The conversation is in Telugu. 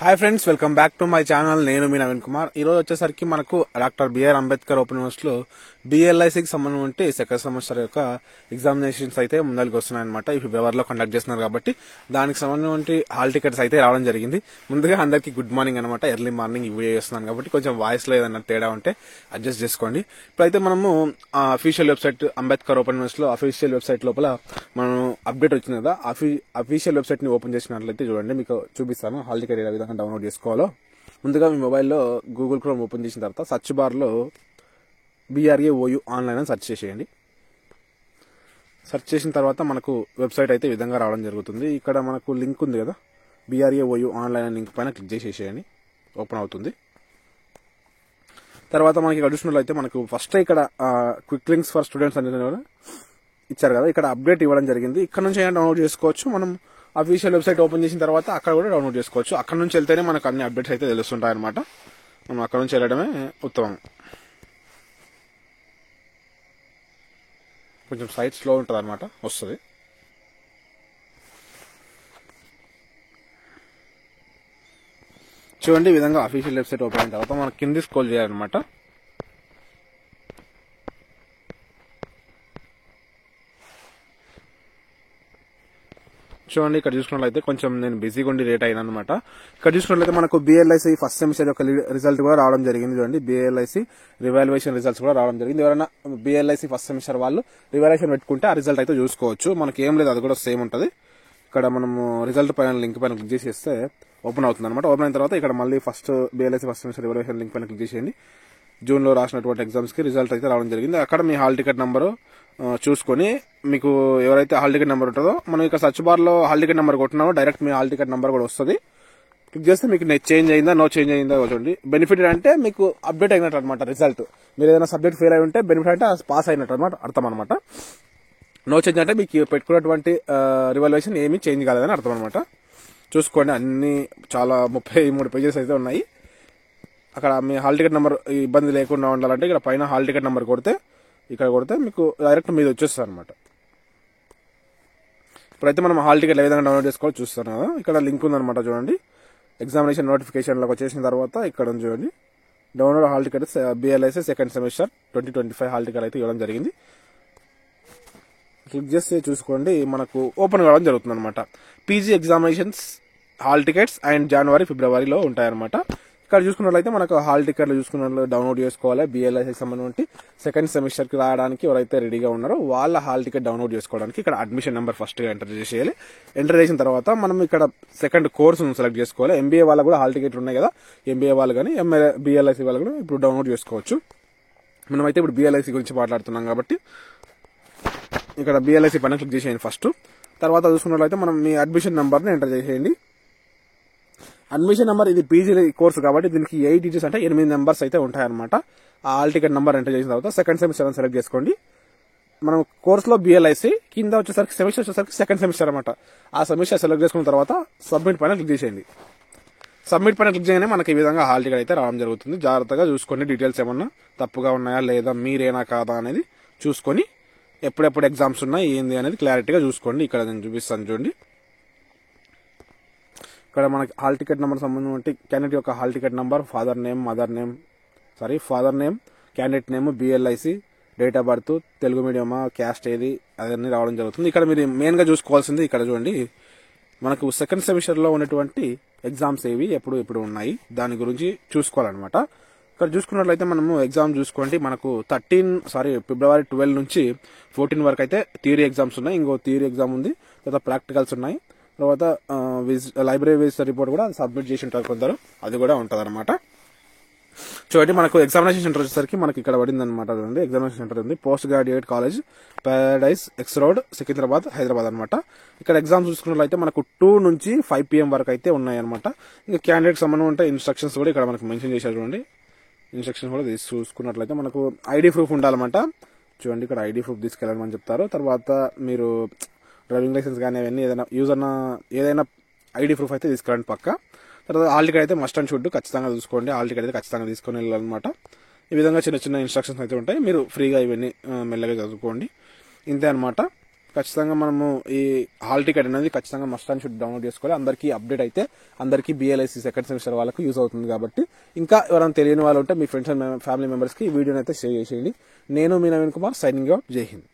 Hi friends, welcome back to my channel. నేను మీ నవీన్ కుమార్. ఈ రోజు వచ్చేసరికి మనకు డాక్టర్ బిఆర్ అంబేద్కర్ ఓపెన్ యూనివర్సిటీలో బిఎల్ఐసికి సంబంధించి సెకండ్ సెమిస్టర్ యొక్క ఎగ్జామినేషన్స్ అయితే ముందరికి వస్తున్నాయన్నమాట. ఈ ఫిబ్రవరిలో కండక్ట్ చేస్తున్నారు కాబట్టి దానికి సంబంధించి హాల్ టికెట్స్ అయితే రావడం జరిగింది. ముందుగా అందరికీ గుడ్ మార్నింగ్ అనమాట. ఎర్లీ మార్నింగ్ ఈ వీడియో చేస్తున్నాను కాబట్టి కొంచెం వాయిస్ లో ఏదైనా తేడా ఉంటే అడ్జస్ట్ చేసుకోండి. ఇప్పుడైతే మనము అఫీషియల్ వెబ్సైట్ అంబేద్కర్ ఓపెన్ యూనివర్సిటీలో అఫీషియల్ వెబ్సైట్ లోపల మనం అప్డేట్ వచ్చింది కదా. అఫీషియల్ వెబ్సైట్ ని ఓపెన్ చేసినట్లయితే చూడండి, మీకు చూపిస్తాను హాల్ టికెట్ ఏ విధంగా డౌన్లోడ్ చేసుకోవాలో. ముందుగా మీ మొబైల్లో గూగుల్ క్రోమ్ ఓపెన్ చేసిన తర్వాత సర్చ్ బార్ లో BRAOU ఆన్లైన్ అని సెర్చ్ చేసేయండి. సెర్చ్ చేసిన తర్వాత మనకు వెబ్సైట్ అయితే ఈ విధంగా రావడం జరుగుతుంది. ఇక్కడ మనకు లింక్ ఉంది కదా, BRAOU ఆన్లైన్ అనే లింక్ పైన క్లిక్ చేసేసేయండి. ఓపెన్ అవుతుంది. తర్వాత మనకి ఇక్కడ చూసినట్లయితే మనకు ఫస్ట్ ఇక్కడ క్విక్ లింక్స్ ఫర్ స్టూడెంట్స్ అనేది ఇచ్చారు కదా, ఇక్కడ అప్డేట్ ఇవ్వడం జరిగింది. ఇక్కడ నుంచి అయినా డౌన్లోడ్ చేసుకోవచ్చు. మనం అఫీషియల్ వెబ్సైట్ ఓపెన్ చేసిన తర్వాత అక్కడ కూడా డౌన్లోడ్ చేసుకోవచ్చు. అక్కడ నుంచి వెళ్తేనే మనకు అన్ని అప్డేట్స్ అయితే తెలుస్తుంటాయి అనమాట. మనం అక్కడ నుంచి వెళ్ళడమే ఉత్తమం. కొంచెం సైట్ స్లో ఉంటుంది అనమాట, వస్తుంది. చూడండి, ఈ విధంగా అఫీషియల్ వెబ్సైట్ ఓపెన్ అయిన తర్వాత మనం కింది స్క్రోల్ చేయాలన్నమాట. చూడండి, ఇక్కడ చూసుకున్నట్లయితే కొంచెం నేను బిజీగా ఉండి లేట్ అయినా అనమాట. ఇక్కడ చూసుకున్నట్లయితే మనకు బిఎల్ఐసి ఫస్ట్ సెమిస్టర్ యొక్క రిజల్ట్ కూడా రావడం జరిగింది. చూడండి, బిఎల్ఐసి రివాల్యుయేషన్ రిజల్ట్స్ కూడా రావడం జరిగింది. ఎవరైనా బిఎల్ఐసి ఫస్ట్ సెమిస్టర్ వాళ్ళు రివాల్యుయేషన్ పెట్టుకుంటే ఆ రిజల్ట్ అయితే చూసుకోవచ్చు. మనకి ఏం లేదు, అది కూడా సేమ్ ఉంటుంది. ఇక్కడ మనము రిజల్ట్ పైన లింక్ పైన క్లిక్ చేసేస్తే ఓపెన్ అవుతుంది అనమాట. ఓపెన్ అయిన తర్వాత ఇక్కడ మళ్ళీ first BLIC first semester revaluation link పైన క్లిక్ చేసేయండి. జూన్ లో రాసినటువంటి ఎగ్జామ్స్ కి రిజల్ట్ అయితే రావడం జరిగింది. అక్కడ మీ హాల్ టికెట్ నంబరు చూసుకొని మీకు ఎవరైతే హాల్ టికెట్ నెంబర్ ఉంటుందో, మనం ఇక్కడ సర్చ్ బార్ లో హాల్ టికెట్ నెంబర్ కొట్టినామో డైరెక్ట్ మీ హాల్ టికెట్ నెంబర్ కూడా వస్తుంది. క్లిక్ చేస్తే మీకు చేంజ్ అయిందా నో చేంజ్ అయిందా చూడండి. బెనిఫిట్ అంటే మీకు అప్డేట్ అయినట్టు అనమాట రిజల్ట్. మీరు ఏదైనా సబ్జెక్ట్ ఫెయిల్ అయి ఉంటే బెనిఫిట్ అంటే పాస్ అయినట్టు అనమాట, అర్థం అనమాట. నో చేంజ్ అంటే మీకు పెట్టుకున్నటువంటి రివాల్యుయేషన్ ఏమీ చేంజ్ కాలేదని అర్థం అనమాట. చూసుకోండి, అన్ని చాలా 33 పేజెస్ అయితే ఉన్నాయి. అక్కడ మీ హాల్ టికెట్ నెంబర్ ఇబ్బంది లేకుండా ఉండాలంటే ఇక్కడ పైన హాల్ టికెట్ నెంబర్ కొడితే ఇక్కడ కొడితే మీకు డైరెక్ట్ మీద వచ్చేస్తుంది అనమాట. ఇప్పుడైతే మనం హాల్ టికెట్ ఏ విధంగా డౌన్లోడ్ చేసుకోవాలో చూస్తాను కదా. ఇక్కడ లింక్ ఉందన్నమాట. చూడండి, ఎగ్జామినేషన్ నోటిఫికేషన్లోకి వచ్చేసిన తర్వాత ఇక్కడ చూడండి, download hall ticket BLIC second semester 2025 hall ticket అయితే ఇవ్వడం జరిగింది. క్లిక్ చేస్తే చూసుకోండి, మనకు ఓపెన్ కావడం జరుగుతుంది అనమాట. PG examinations hall tickets and జనవరి ఫిబ్రవరిలో ఉంటాయన్నమాట. ఇక్కడ చూసుకున్నట్లయితే మనకు హాల్ టికెట్లు చూసుకున్న డౌన్లోడ్ చేసుకోవాలి. బిఎల్ఐసి సంబంధించి సెకండ్ సెమిస్టర్ కి రావడానికి ఎవరైతే రెడీగా ఉన్నారో వాళ్ళ హాల్ టికెట్ డౌన్లోడ్ చేసుకోవడానికి ఇక్కడ అడ్మిషన్ నెంబర్ ఫస్ట్ గా ఎంటర్ చేసేయాలి. ఎంటర్ చేసిన తర్వాత మనం ఇక్కడ సెకండ్ కోర్స్ సెలెక్ట్ చేసుకోవాలి. ఎంబీఏ వాళ్ళకు కూడా హాల్ టికెట్ ఉన్నాయి కదా, ఎంబీఏ వాళ్ళు కానీ బిఎల్ఐసి వాళ్ళు కూడా ఇప్పుడు డౌన్లోడ్ చేసుకోవచ్చు. మనమైతే ఇప్పుడు బిఎల్ఐసి గురించి మాట్లాడుతున్నాం కాబట్టి ఇక్కడ బిఎల్ఐసి పైన క్లిక్ చేసేయండి ఫస్ట్. తర్వాత చూసుకున్నట్లయితే మనం మీ అడ్మిషన్ నెంబర్ని ఎంటర్ చేసేయండి. అడ్మిషన్ నెంబర్ ఇది పీజీ కోర్సు కాబట్టి దీనికి 8 డిజిట్స్ అంటే 8 నెంబర్స్ అయితే ఉంటాయన్నమాట. ఆ హాల్ టికెట్ నెంబర్ ఎంటర్ చేసిన తర్వాత సెకండ్ సెమిస్టర్ అని సెలెక్ట్ చేసుకోండి. మనం కోర్సులో బిఎల్ఐసి కింద వచ్చేసరికి సెమిస్టర్ వచ్చేసరికి సెకండ్ సెమిస్టర్ అనమాట. ఆ సెమిస్టర్ సెలెక్ట్ చేసుకున్న తర్వాత సబ్మిట్ పైన క్లిక్ చేసేయండి. సబ్మిట్ పైన క్లిక్ చేయగానే మనకి ఈ విధంగా హాల్ టికెట్ అయితే రావడం జరుగుతుంది. జాగ్రత్తగా చూసుకోండి, డీటెయిల్స్ ఏమన్నా తప్పుగా ఉన్నాయా లేదా, మీరేనా కాదా అనేది చూసుకొని ఎప్పుడెప్పుడు ఎగ్జామ్స్ ఉన్నాయి ఏంది అనేది క్లారిటీగా చూసుకోండి. ఇక్కడ నేను చూపిస్తాను చూడండి. ఇక్కడ మనకి హాల్ టికెట్ నెంబర్ సంబంధించి క్యాండిడేట్ యొక్క hall ticket number, father name candidate name, బిఎల్ఐసి, డేట్ ఆఫ్ బర్త్, తెలుగు మీడియమా, క్యాస్ట్ ఏది, అవన్నీ రావడం జరుగుతుంది. ఇక్కడ మీరు మెయిన్ గా చూసుకోవాల్సింది ఇక్కడ చూడండి, మనకు సెకండ్ సెమిస్టర్ లో ఉన్నటువంటి ఎగ్జామ్స్ ఏవి ఎప్పుడు ఉన్నాయి దాని గురించి చూసుకోవాలన్నమాట. ఇక్కడ చూసుకున్నట్లయితే మనము ఎగ్జామ్ చూసుకోండి, మనకు ఫిబ్రవరి 12 నుంచి 14 వరకు అయితే థియరీ ఎగ్జామ్స్ ఉన్నాయి. ఇంకో థియరీ ఎగ్జామ్ ఉంది, తర్వాత ప్రాక్టికల్స్ ఉన్నాయి, తర్వాత లైబ్రరీ విజిటర్ రిపోర్ట్ కూడా సబ్మిట్ చేసి ఉంటారు కొందరు, అది కూడా ఉంటుంది అనమాట. చూడండి, మనకు ఎగ్జామినేషన్ సెంటర్ వచ్చేసరికి మనకి ఇక్కడ పడింది అనమాట. చూడండి, ఎగ్జామినేషన్ సెంటర్ ఉంది, post graduate college, paradise X road, Secunderabad, Hyderabad అనమాట. ఇక్కడ ఎగ్జామ్స్ చూసుకున్నట్లయితే మనకు 2 నుంచి 5 PM వరకు అయితే ఉన్నాయి అనమాట. ఇంకా క్యాండిడేట్ సంబంధించిన ఇన్స్ట్రక్షన్స్ కూడా ఇక్కడ మనకు మెన్షన్ చేశారు. చూడండి, ఇన్స్ట్రక్షన్స్ కూడా చూసుకున్నట్లయితే మనకు ఐడి ప్రూఫ్ ఉండాలన్నమాట. చూడండి, ఇక్కడ ఐడి ప్రూఫ్ తీసుకెళ్ళమని చెప్తారు. తర్వాత మీరు డ్రైవింగ్ లైసెన్స్ కానీ అవన్నీ ఏదైనా ఐడి ప్రూఫ్ అయితే తీసుకురండి పక్క. తర్వాత హాల్ టికెట్ అయితే మస్ట్ అండ్ షుడ్ ఖచ్చితంగా చూసుకోండి. హాల్ టికెట్ అయితే ఖచ్చితంగా తీసుకొని వెళ్ళాలన్నమాట. ఈ విధంగా చిన్న చిన్న ఇన్స్ట్రక్షన్స్ అయితే ఉంటాయి, మీరు ఫ్రీగా ఇవన్నీ మెల్లగా చదువుకోండి. ఇంతే అనమాట. ఖచ్చితంగా మనము ఈ హాల్ టికెట్ అనేది ఖచ్చితంగా మస్ట్ అండ్ షుడ్ డౌన్లోడ్ చేసుకోవాలి. అందరికీ అప్డేట్ అయితే అందరికీ BLIC సెకండ్ సెమిస్టర్ వాళ్ళకు యూజ్ అవుతుంది కాబట్టి ఇంకా ఎవరైనా తెలియని వాళ్ళు ఉంటే మీ ఫ్రెండ్స్ అండ్ ఫ్యామిలీ మెంబర్స్కి ఈ వీడియోని అయితే షేర్ చేసేయండి. నేను మీ నవీన్ కుమార్, సైనింగ్ అవుట్. జై హింద్.